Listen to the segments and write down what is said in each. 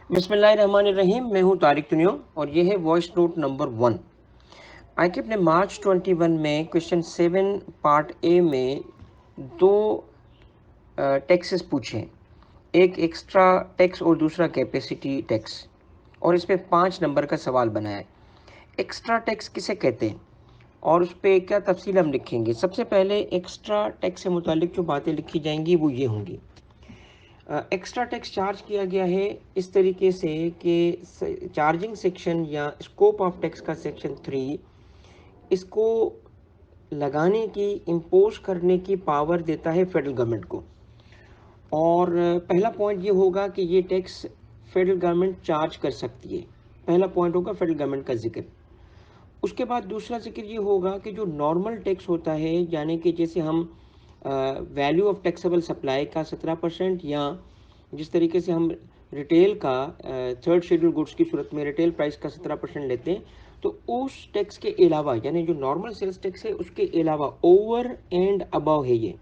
बिस्मिल्लाहिर्रहमानिर्रहीम। मैं हूं तारिक तुनियो और ये है वॉइस नोट नंबर 1। आईकेप ने मार्च 21 में क्वेश्चन 7 पार्ट ए में दो टैक्सेस पूछे, एक एक्स्ट्रा टैक्स और दूसरा कैपेसिटी टैक्स, और इस पे 5 नंबर का सवाल बनाया है। एक्स्ट्रा टैक्स किसे कहते हैं और उस पर क्या तफसील हम लिखेंगे। सबसे पहले एक्स्ट्रा टैक्स से मुतालिक जो बातें लिखी जाएंगी वो ये होंगी। एक्स्ट्रा टैक्स चार्ज किया गया है इस तरीके से कि चार्जिंग सेक्शन या स्कोप ऑफ टैक्स का सेक्शन 3 इसको लगाने की, इम्पोज करने की पावर देता है फेडरल गवर्नमेंट को। और पहला पॉइंट ये होगा कि ये टैक्स फेडरल गवर्नमेंट चार्ज कर सकती है। पहला पॉइंट होगा फेडरल गवर्नमेंट का जिक्र। उसके बाद दूसरा जिक्र ये होगा कि जो नॉर्मल टैक्स होता है, यानी कि जैसे हम वैल्यू ऑफ टैक्सेबल सप्लाई का 17% या जिस तरीके से हम रिटेल का थर्ड शेड्यूल गुड्स की सूरत में रिटेल प्राइस का 17% लेते हैं, तो उस टैक्स के अलावा यानी जो नॉर्मल सेल्स टैक्स है उसके अलावा ओवर एंड अबव है ये।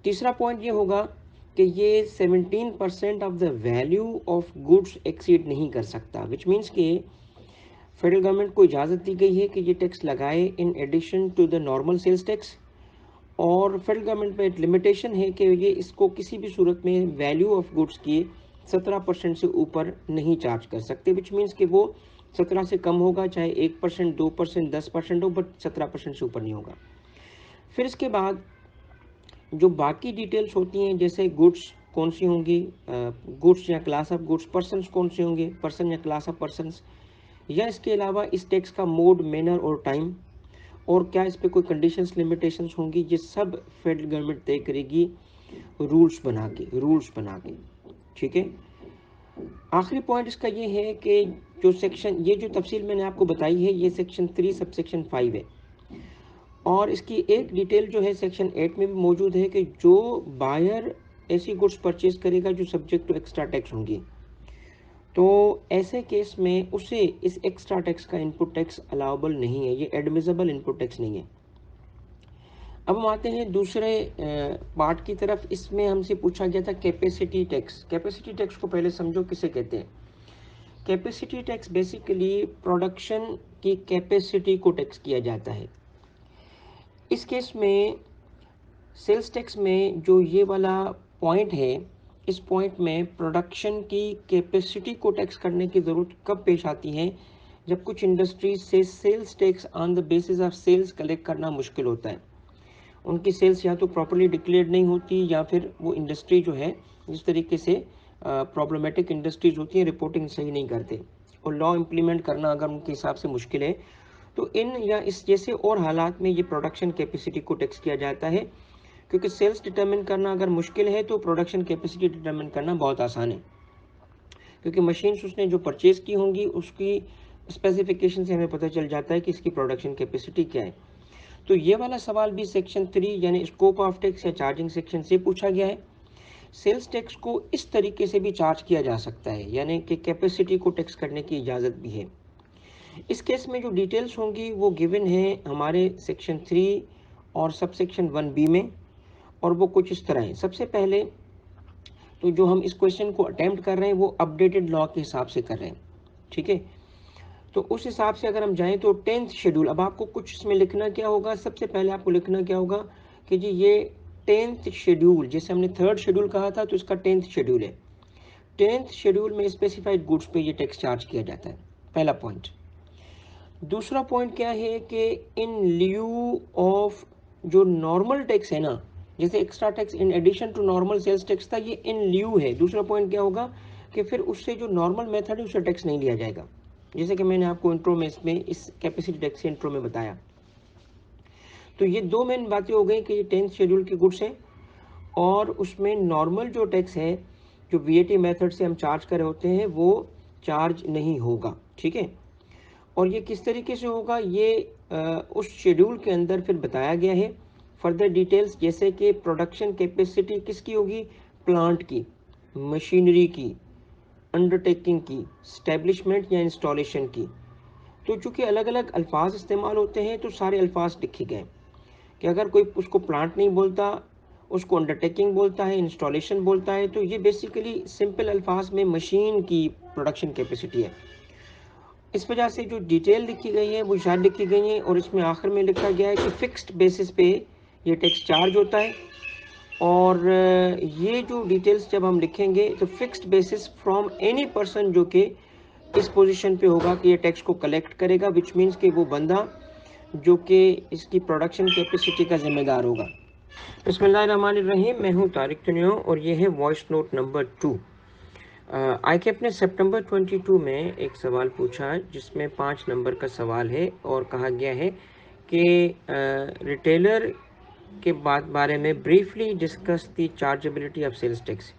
तीसरा पॉइंट ये होगा कि ये 17% of the value of goods exceed नहीं कर सकता, विच मीन्स कि फेडरल गवर्नमेंट को इजाज़त दी गई है कि ये टैक्स लगाए in addition to the normal sales tax. और फेडरल गवर्नमेंट में एक लिमिटेशन है कि ये इसको किसी भी सूरत में वैल्यू ऑफ गुड्स की 17% से ऊपर नहीं चार्ज कर सकते, विच मीन्स कि वो 17 से कम होगा, चाहे 1%, 2%, 10% हो, बट 17% से ऊपर नहीं होगा। फिर इसके बाद जो बाकी डिटेल्स होती हैं, जैसे गुड्स कौन सी होंगी, गुड्स या क्लास ऑफ गुड्स, पर्सनस कौन से होंगे, पर्सन या क्लास ऑफ पर्सनस, या इसके अलावा इस टैक्स का मोड, मैनर और टाइम, और क्या इस पर कोई कंडीशंस, लिमिटेशंस होंगी, ये सब फेडरल गवर्नमेंट तय करेगी रूल्स बना के। ठीक है। आखिरी पॉइंट इसका ये है कि जो सेक्शन, ये जो तफसील मैंने आपको बताई है, ये सेक्शन 3 सब सेक्शन 5 है। और इसकी एक डिटेल जो है सेक्शन 8 में भी मौजूद है कि जो बायर ऐसी गुड्स परचेज करेगा जो सब्जेक्ट टू एक्स्ट्रा टैक्स होंगी, तो ऐसे केस में उसे इस एक्स्ट्रा टैक्स का इनपुट टैक्स अलाउबल नहीं है, ये एडमिसिबल इनपुट टैक्स नहीं है। अब हम आते हैं दूसरे पार्ट की तरफ। इसमें हमसे पूछा गया था कैपेसिटी टैक्स। कैपेसिटी टैक्स को पहले समझो किसे कहते हैं। कैपेसिटी टैक्स बेसिकली प्रोडक्शन की कैपेसिटी को टैक्स किया जाता है। इस केस में सेल्स टैक्स में जो ये वाला पॉइंट है, इस पॉइंट में प्रोडक्शन की कैपेसिटी को टैक्स करने की ज़रूरत कब पेश आती है, जब कुछ इंडस्ट्रीज से sales tax on the basis of sales collect करना मुश्किल होता है। उनकी सेल्स या तो प्रॉपर्ली डिक्लेयर्ड नहीं होती, या फिर वो इंडस्ट्री जो है जिस तरीके से प्रॉब्लमेटिक इंडस्ट्रीज होती हैं, रिपोर्टिंग सही नहीं करते, और लॉ इम्प्लीमेंट करना अगर उनके हिसाब से मुश्किल है, तो इन या इस जैसे और हालात में ये प्रोडक्शन कैपेसिटी को टैक्स किया जाता है। क्योंकि सेल्स डिटरमिन करना अगर मुश्किल है तो प्रोडक्शन कैपेसिटी डिटरमिन करना बहुत आसान है, क्योंकि मशीन्स उसने जो परचेज की होंगी उसकी स्पेसिफिकेशन से हमें पता चल जाता है कि इसकी प्रोडक्शन कैपेसिटी क्या है। तो ये वाला सवाल भी सेक्शन 3 यानी स्कोप ऑफ टैक्स या चार्जिंग सेक्शन से पूछा गया है। सेल्स टैक्स को इस तरीके से भी चार्ज किया जा सकता है, यानी कि कैपेसिटी को टैक्स करने की इजाज़त भी है। इस केस में जो डिटेल्स होंगी वो गिवन है हमारे सेक्शन 3 और सब सेक्शन 1B में, और वो कुछ इस तरह है। सबसे पहले तो जो हम इस क्वेश्चन को अटेम्प्ट कर रहे हैं वो अपडेटेड लॉ के हिसाब से कर रहे हैं। ठीक है। तो उस हिसाब से अगर हम जाएं तो 10th शेड्यूल, अब आपको कुछ इसमें लिखना क्या होगा, सबसे पहले आपको लिखना क्या होगा कि जी ये 10th शेड्यूल, जैसे हमने 3rd शेड्यूल कहा था तो इसका 10th शेड्यूल है। 10th शेड्यूल में स्पेसिफाइड गुड्स पे ये टैक्स चार्ज किया जाता है, पहला पॉइंट। दूसरा पॉइंट क्या है कि इन ल्यू ऑफ जो नॉर्मल टैक्स है ना, जैसे extra tax in addition to normal sales tax था, ये इन ल्यू है। दूसरा पॉइंट क्या होगा कि फिर उससे जो नॉर्मल मेथड है उससे टैक्स नहीं लिया जाएगा, जैसे कि मैंने आपको इंट्रो में इसमें इस कैपेसिटी टैक्स के इंट्रो में बताया। तो ये दो मेन बातें हो गई कि ये 10th शेड्यूल के गुड्स हैं, और उसमें नॉर्मल जो टैक्स है जो वीएटी मेथड से हम चार्ज कर रहे होते हैं वो चार्ज नहीं होगा। ठीक है। और ये किस तरीके से होगा ये उस शेड्यूल के अंदर फिर बताया गया है फर्दर डिटेल्स, जैसे कि प्रोडक्शन कैपेसिटी किसकी होगी, प्लांट की, मशीनरी की, अंडरटेकिंग की, स्टैब्लिशमेंट या इंस्टॉलेशन की। तो चूंकि अलग अलग अल्फाज इस्तेमाल होते हैं तो सारे अल्फाज लिखे गए कि अगर कोई उसको प्लांट नहीं बोलता उसको अंडरटेकिंग बोलता है, इंस्टॉलेशन बोलता है। तो ये बेसिकली सिंपल अल्फाज में मशीन की प्रोडक्शन कैपेसिटी है। इस वजह से जो डिटेल लिखी गई है वो शायद लिखी गई है, और इसमें आखिर में लिखा गया है कि फिक्स्ड बेसिस पे ये टैक्स चार्ज होता है। और ये जो डिटेल्स जब हम लिखेंगे तो fixed basis from any person जो कि इस पोजीशन पे होगा कि ये टैक्स को कलेक्ट करेगा, विच मीन्स कि वो बंदा जो कि इसकी प्रोडक्शन कैपेसिटी का जिम्मेदार होगा। बिस्मिल्लाहिर्रहमानिर्रहीम, मैं हूँ तारिक तनियो और ये है वॉइस नोट नंबर 2। ICAP ने सितंबर 22 में एक सवाल पूछा जिसमें 5 नंबर का सवाल है और कहा गया है कि रिटेलर के बारे में briefly discuss the chargeability of sales tax,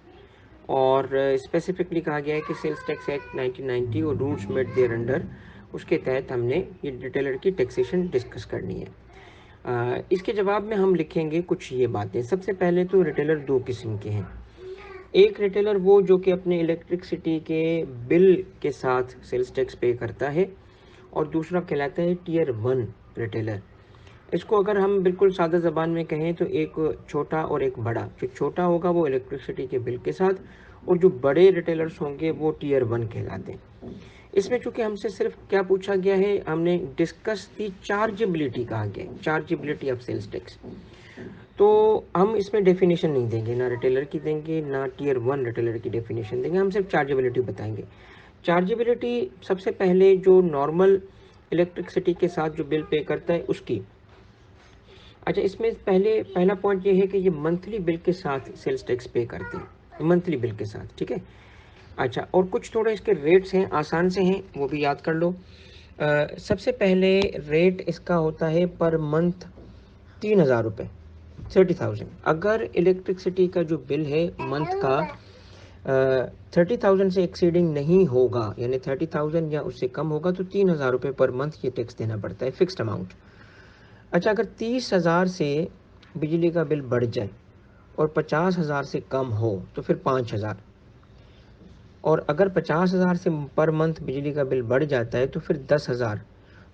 और स्पेसिफिकली कहा गया है कि सेल्स टैक्स एक्ट 1990 और रूल्स मेड देयर अंडर, उसके तहत हमने ये रिटेलर की टैक्सेशन डिस्कस करनी है। इसके जवाब में हम लिखेंगे कुछ ये बातें। सबसे पहले तो रिटेलर 2 किस्म के हैं। एक रिटेलर वो जो कि अपने इलेक्ट्रिसिटी के बिल के साथ सेल्स टैक्स पे करता है, और दूसरा कहलाता है टीयर 1 रिटेलर। इसको अगर हम बिल्कुल सादा ज़बान में कहें तो एक छोटा और एक बड़ा। जो छोटा होगा वो इलेक्ट्रिसिटी के बिल के साथ, और जो बड़े रिटेलर्स होंगे वो टीयर 1 कहलाते हैं। इसमें चूंकि हमसे सिर्फ क्या पूछा गया है, हमने डिस्कस दी चार्जेबिलिटी कहा गया, चार्जेबिलिटी ऑफ सेल्स टैक्स। तो हम इसमें डेफिनेशन नहीं देंगे, ना रिटेलर की देंगे ना टीयर 1 रिटेलर की डेफिनेशन देंगे, हम सिर्फ चार्जेबिलिटी बताएंगे। चार्जेबिलिटी सबसे पहले जो नॉर्मल इलेक्ट्रिसिटी के साथ जो बिल पे करता है उसकी। अच्छा, इसमें पहला पॉइंट ये है कि ये मंथली बिल के साथ सेल्स टैक्स पे करते हैं, मंथली बिल के साथ, ठीक है। अच्छा, और कुछ थोड़े इसके रेट्स हैं, आसान से हैं, वो भी याद कर लो। सबसे पहले रेट इसका होता है पर मंथ 3000 रुपये, 30,000। अगर इलेक्ट्रिसिटी का जो बिल है मंथ का 30,000 से एक्सीडिंग नहीं होगा, यानी 30,000 या उससे कम होगा, तो 3,000 रुपये पर मंथ ये टैक्स देना पड़ता है, फिक्स्ड अमाउंट। अच्छा, अगर 30,000 से बिजली का बिल बढ़ जाए और 50,000 से कम हो तो फिर 5,000, और अगर 50,000 से पर मंथ बिजली का बिल बढ़ जाता है तो फिर 10,000।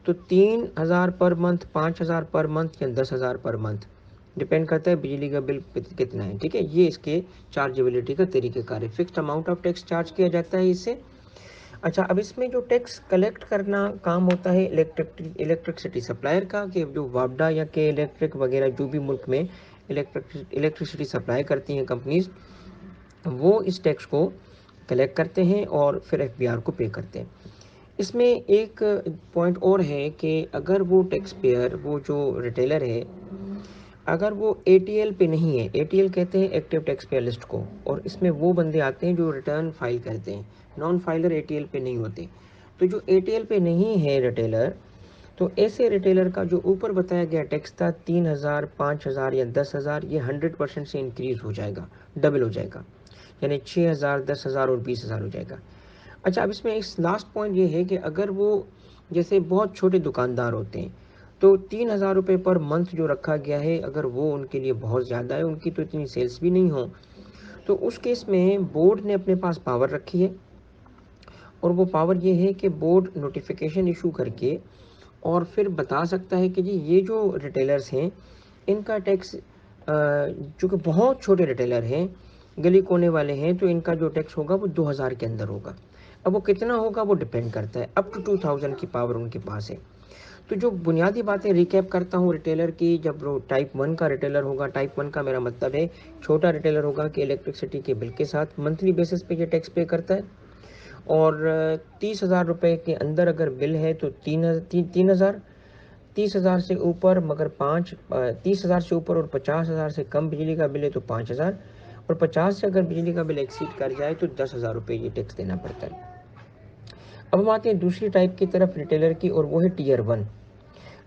तो 3,000 पर मंथ, 5,000 पर मंथ या 10,000 पर मंथ, डिपेंड करता है बिजली का बिल कितना है, ठीक है। ये इसके चार्जेबिलिटी का तरीक़ेकार है। Fixed amount of tax charge किया जाता है इससे। अच्छा, अब इसमें जो टैक्स कलेक्ट करना काम होता है इलेक्ट्रिसिटी सप्लायर का, कि जो वापडा या के इलेक्ट्रिक वगैरह जो भी मुल्क में इलेक्ट्रिसिटी सप्लाई करती हैं कंपनीज, वो इस टैक्स को कलेक्ट करते हैं और फिर FBR को पे करते हैं। इसमें एक पॉइंट और है कि अगर वो टैक्स पेयर, वो जो रिटेलर है, अगर वो ATL पे नहीं है, ATL कहते हैं एक्टिव टैक्स पेयर लिस्ट को, और इसमें वो बंदे आते हैं जो रिटर्न फाइल करते हैं, नॉन फाइलर ATL पे नहीं होते। तो जो ATL पे नहीं है रिटेलर, तो ऐसे रिटेलर का जो ऊपर बताया गया टैक्स था 3,000, 5,000 या 10,000, ये 100% से इंक्रीज हो जाएगा, डबल हो जाएगा, यानी 6,000, 10,000 और 20,000 हो जाएगा। अच्छा, अब इसमें एक लास्ट पॉइंट ये है कि अगर वो जैसे बहुत छोटे दुकानदार होते हैं, तो 3,000 रुपये पर मंथ जो रखा गया है, अगर वो उनके लिए बहुत ज़्यादा है, उनकी तो इतनी सेल्स भी नहीं हो, तो उस केस में बोर्ड ने अपने पास पावर रखी है, और वो पावर ये है कि बोर्ड नोटिफिकेशन इशू करके और फिर बता सकता है कि जी ये जो रिटेलर्स हैं इनका टैक्स, जो कि बहुत छोटे रिटेलर हैं, गली कोने वाले हैं, तो इनका जो टैक्स होगा वो 2,000 के अंदर होगा। अब वो कितना होगा वो डिपेंड करता है, अप टू 2,000 की पावर उनके पास है। तो जो बुनियादी बातें रिकैप करता हूँ रिटेलर की, जब वो टाइप 1 का रिटेलर होगा, टाइप 1 का मेरा मतलब है छोटा रिटेलर होगा कि इलेक्ट्रिसिटी के बिल के साथ मंथली बेसिस पे ये टैक्स पे करता है, और 30,000 रुपये के अंदर अगर बिल है तो 3,000, 30,000 से ऊपर मगर 30,000 से ऊपर और 50,000 से कम बिजली का बिल है तो 5,000, और 50 से अगर बिजली का बिल एक्सीड कर जाए तो 10,000 रुपये ये टैक्स देना पड़ता है। अब हम आते हैं दूसरी टाइप की तरफ रिटेलर की, और वो है टीयर 1।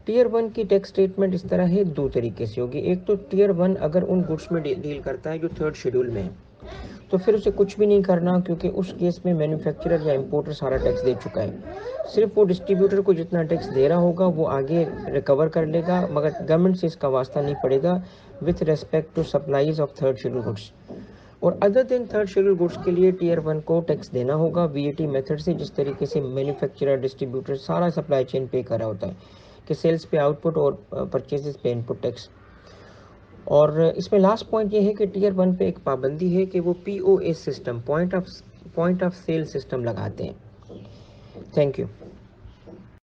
टीयर 1 की टैक्स स्टेटमेंट इस तरह है, दो तरीके से होगी। एक तो टीयर 1 अगर उन गुड्स में डील करता है जो 3rd शेड्यूल में है, तो फिर उसे कुछ भी नहीं करना, क्योंकि उस केस में मैन्युफैक्चरर या इंपोर्टर सारा टैक्स दे चुका है। सिर्फ वो डिस्ट्रीब्यूटर को जितना टैक्स दे रहा होगा वो आगे रिकवर कर लेगा, मगर गवर्नमेंट से इसका वास्ता नहीं पड़ेगा with respect to supplies of 3rd schedule goods. और other than 3rd schedule goods के लिए टीयर 1 को टैक्स देना होगा VAT मेथड से, जिस तरीके से मैन्युफैक्चरर, डिस्ट्रीब्यूटर सारा सप्लाई चेन पे कर रहा होता है कि सेल्स पे आउटपुट और परचेजेस पे इनपुट टैक्स। और इसमें लास्ट पॉइंट ये है कि टीयर 1 पे एक पाबंदी है कि वो POS system, point of sale system लगाते हैं। Thank you.